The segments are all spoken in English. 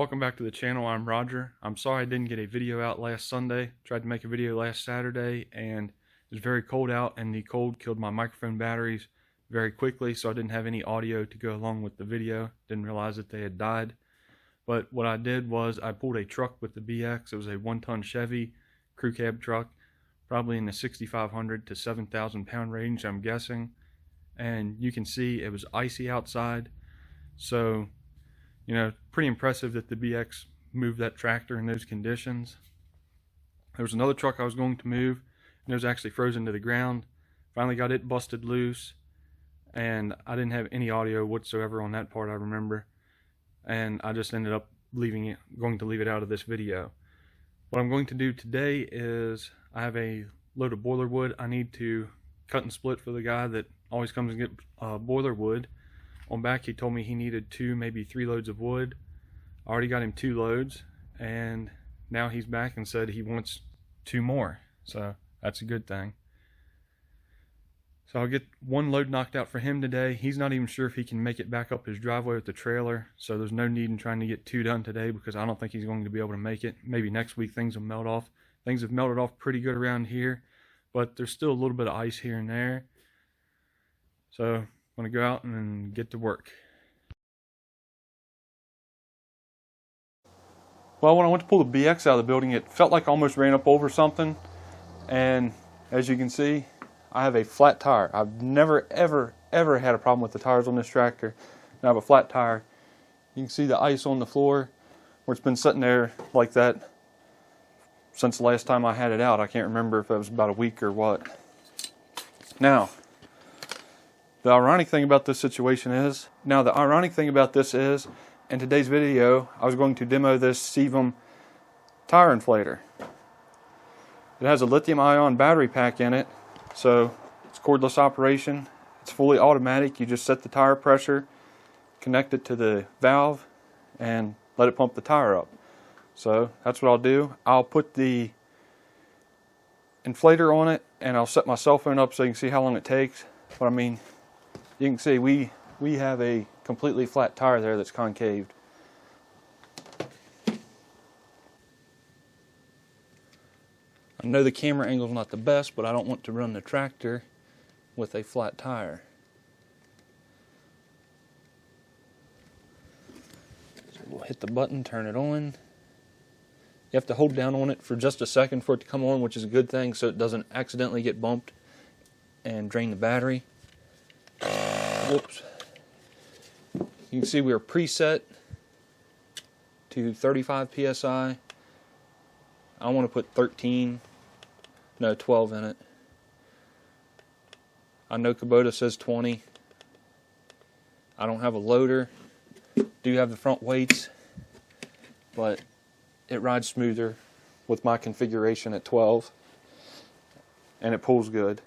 Welcome back to the channel. I'm Roger. I'm sorry I didn't get a video out last Sunday. Tried to make a video last Saturday and it was very cold out, and the cold killed my microphone batteries very quickly, so I didn't have any audio to go along with the video. Didn't realize that they had died. But what I did was I pulled a truck with the BX. It was a 1-ton Chevy crew cab truck, probably in the 6,500 to 7,000 pound range, I'm guessing. And you can see it was icy outside, so you know, pretty impressive that the BX moved that tractor in those conditions. There was another truck I was going to move, and it was actually frozen to the ground. Finally got it busted loose, and I didn't have any audio whatsoever on that part, I remember. And I just ended up going to leave it out of this video. What I'm going to do today is I have a load of boiler wood I need to cut and split for the guy that always comes and get boiler wood. On back, he told me he needed 2, maybe 3 loads of wood. I already got him 2 loads, and now he's back and said he wants 2 more. So that's a good thing. So I'll get 1 load knocked out for him today. He's not even sure if he can make it back up his driveway with the trailer, so there's no need in trying to get 2 done today because I don't think he's going to be able to make it. Maybe next week things will melt off. Things have melted off pretty good around here, but there's still a little bit of ice here and there. So I'm going to go out and get to work. Well, when I went to pull the BX out of the building, it felt like I almost ran up over something. And as you can see, I have a flat tire. I've never, ever had a problem with the tires on this tractor. And I have a flat tire. You can see the ice on the floor where it's been sitting there like that since the last time I had it out. I can't remember if it was about a week or what. Now, the ironic thing about this is, in today's video, I was going to demo this Sevum tire inflator. It has a lithium-ion battery pack in it, so it's cordless operation. It's fully automatic. You just set the tire pressure, connect it to the valve, and let it pump the tire up. So that's what I'll do. I'll put the inflator on it, and I'll set my cell phone up so you can see how long it takes. But I mean, you can see we have a completely flat tire there that's concaved. I know the camera angle's not the best, but I don't want to run the tractor with a flat tire. So we'll hit the button, turn it on. You have to hold down on it for just a second for it to come on, which is a good thing so it doesn't accidentally get bumped and drain the battery. Whoops. You can see we are preset to 35 psi. I want to put 12 in it. I know Kubota says 20. I don't have a loader. Do have the front weights, but it rides smoother with my configuration at 12, and it pulls good.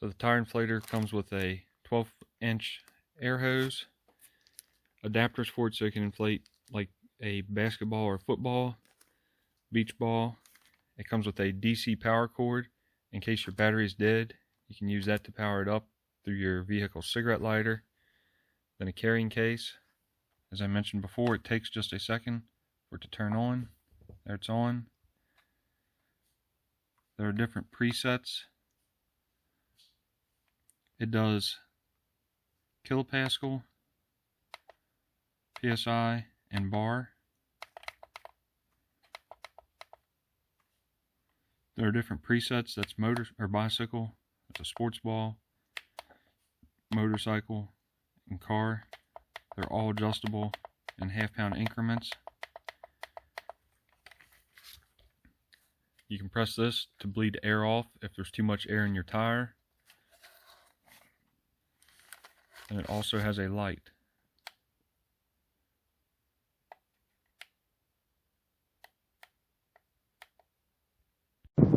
So the tire inflator comes with a 12-inch air hose, adapters for it so it can inflate like a basketball or football, beach ball. It comes with a DC power cord in case your battery is dead. You can use that to power it up through your vehicle's cigarette lighter. Then a carrying case. As I mentioned before, it takes just a second for it to turn on. There it's on. There are different presets. It does kilopascal, PSI, and bar. There are different presets. That's motor or bicycle. That's a sports ball, motorcycle, and car. They're all adjustable in half-pound increments. You can press this to bleed air off if there's too much air in your tire. And it also has a light.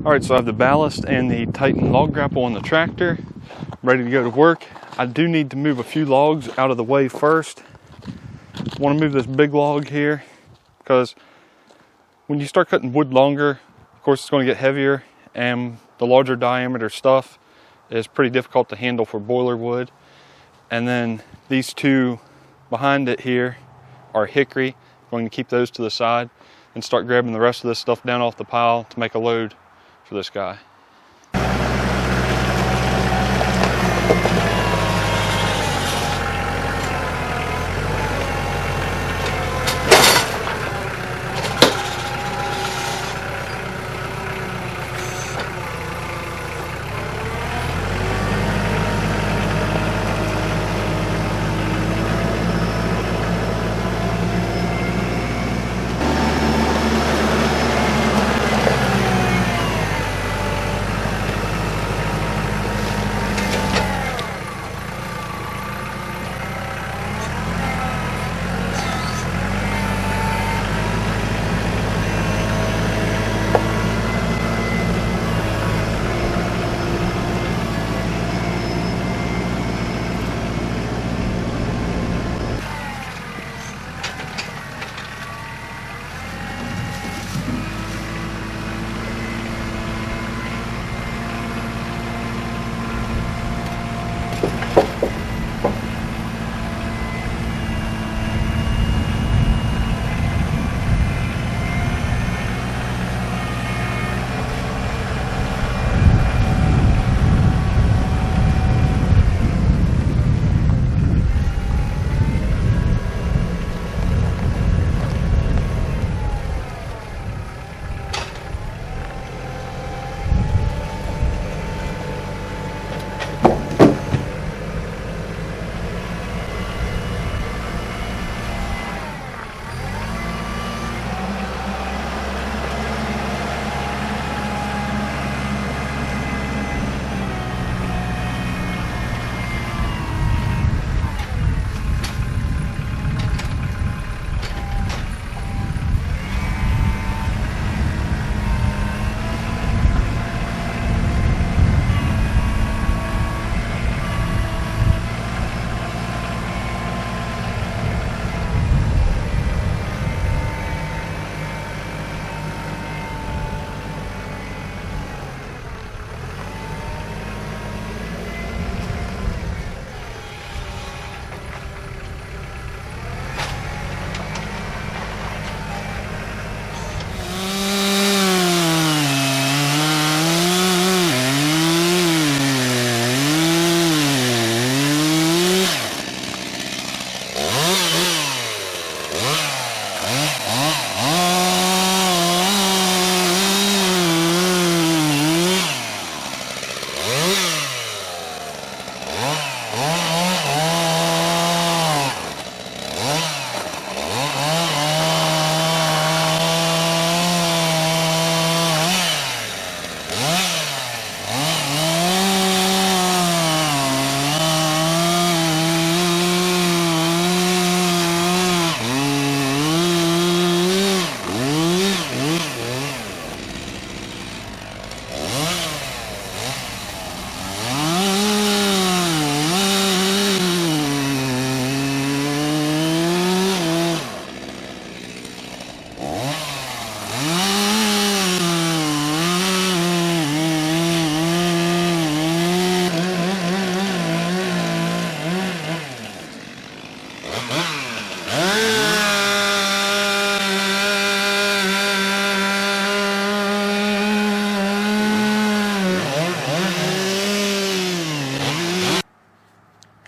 Alright, so I have the ballast and the Titan log grapple on the tractor, ready to go to work. I do need to move a few logs out of the way first. I want to move this big log here because when you start cutting wood longer, of course it's going to get heavier, and the larger diameter stuff is pretty difficult to handle for boiler wood. And then these two behind it here are hickory. I'm going to keep those to the side and start grabbing the rest of this stuff down off the pile to make a load for this guy.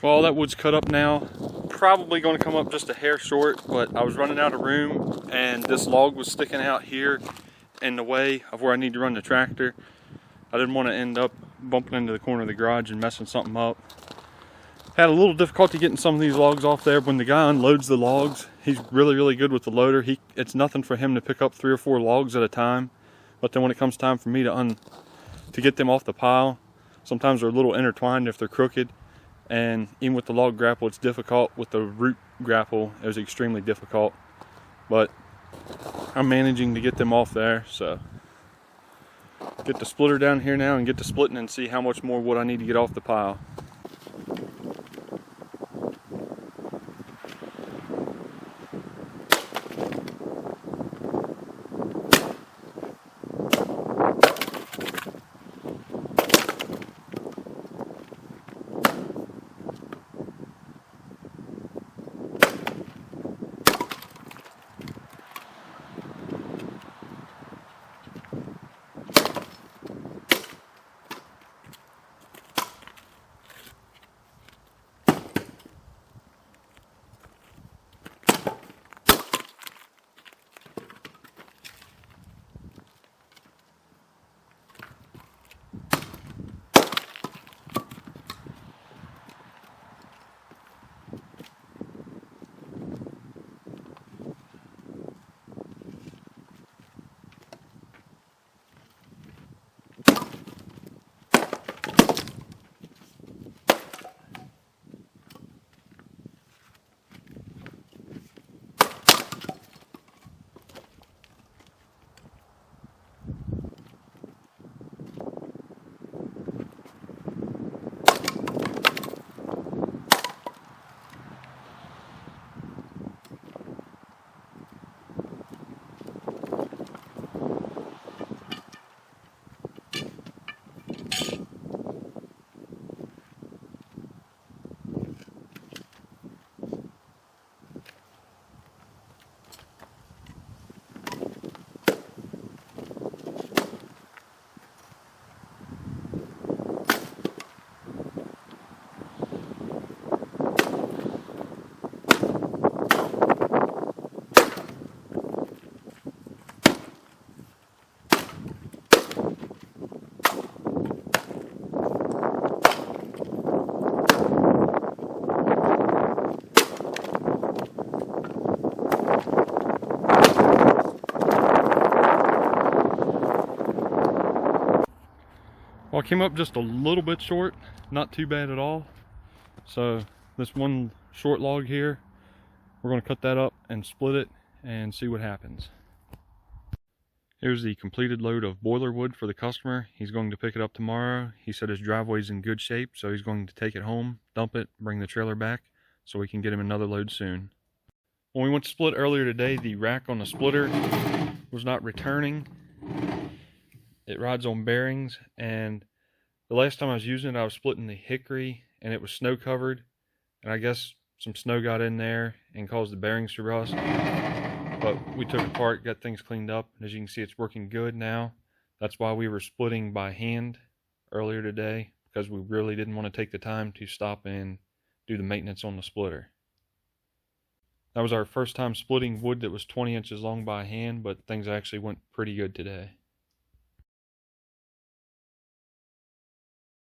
Well, all that wood's cut up now. Probably going to come up just a hair short, but I was running out of room and this log was sticking out here in the way of where I need to run the tractor. I didn't want to end up bumping into the corner of the garage and messing something up. Had a little difficulty getting some of these logs off there. When the guy unloads the logs, he's really good with the loader. It's nothing for him to pick up 3 or 4 logs at a time. But then when it comes time for me to get them off the pile, sometimes they're a little intertwined if they're crooked. And even with the log grapple, it's difficult. With the root grapple, it was extremely difficult. But I'm managing to get them off there. So get the splitter down here now and get to splitting and see how much more wood I need to get off the pile. Well, I came up just a little bit short, not too bad at all. So this one short log here, we're going to cut that up and split it and see what happens. Here's the completed load of boiler wood for the customer. He's going to pick it up tomorrow. He said his driveway's in good shape, so he's going to take it home, dump it, bring the trailer back, so we can get him another load soon. When we went to split earlier today, the rack on the splitter was not returning. It rides on bearings, and the last time I was using it, I was splitting the hickory, and it was snow covered, and I guess some snow got in there and caused the bearings to rust. But we took it apart, got things cleaned up, and as you can see, it's working good now. That's why we were splitting by hand earlier today, because we really didn't want to take the time to stop and do the maintenance on the splitter. That was our first time splitting wood that was 20 inches long by hand, but things actually went pretty good today.